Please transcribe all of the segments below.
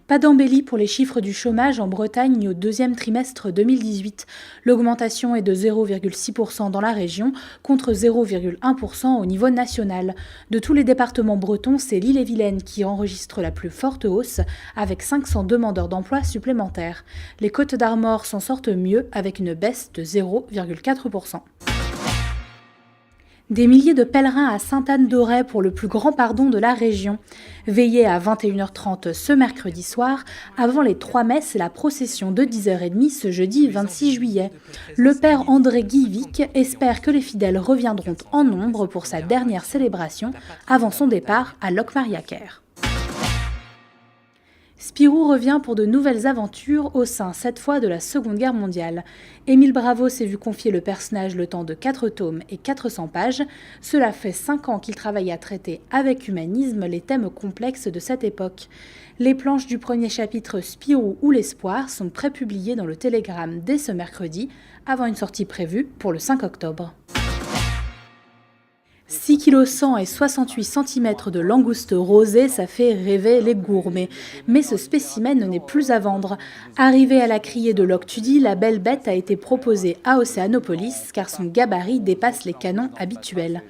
Pas d'embellie pour les chiffres du chômage en Bretagne au deuxième trimestre 2018. L'augmentation est de 0,6% dans la région contre 0,1% au niveau national. De tous les départements bretons, c'est l'Ille-et-Vilaine qui enregistre la plus forte hausse avec 500 demandeurs d'emploi supplémentaires. Les Côtes-d'Armor s'en sortent mieux avec une baisse de 0,4%. Des milliers de pèlerins à Sainte-Anne-d'Auray pour le plus grand pardon de la région. Veillée à 21h30 ce mercredi soir, avant les 3 messes et la procession de 10h30 ce jeudi 26 juillet. Le père André Guivic espère que les fidèles reviendront en nombre pour sa dernière célébration avant son départ à Locmariaquer. Spirou revient pour de nouvelles aventures au sein, cette fois, de la Seconde Guerre mondiale. Émile Bravo s'est vu confier le personnage le temps de 4 tomes et 400 pages. Cela fait 5 ans qu'il travaille à traiter avec humanisme les thèmes complexes de cette époque. Les planches du premier chapitre Spirou ou l'espoir sont prépubliées dans le Télégramme dès ce mercredi, avant une sortie prévue pour le 5 octobre. 6,1 kg et 68 cm de langouste rosée, ça fait rêver les gourmets. Mais ce spécimen n'est plus à vendre. Arrivée à la criée de Loctudy, la belle bête a été proposée à Océanopolis car son gabarit dépasse les canons habituels.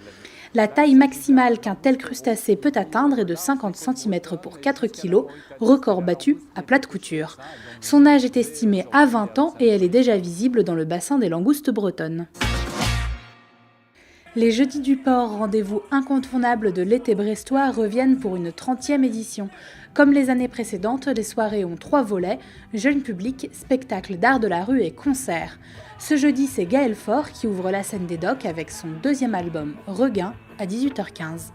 La taille maximale qu'un tel crustacé peut atteindre est de 50 cm pour 4 kg, record battu à plate couture. Son âge est estimé à 20 ans et elle est déjà visible dans le bassin des langoustes bretonnes. Les Jeudis du Port, rendez-vous incontournable de l'été brestois, reviennent pour une 30e édition. Comme les années précédentes, les soirées ont 3 volets, jeune public, spectacle d'art de la rue et concert. Ce jeudi, c'est Gaël Faure qui ouvre la scène des docks avec son 2e album Regain à 18h15.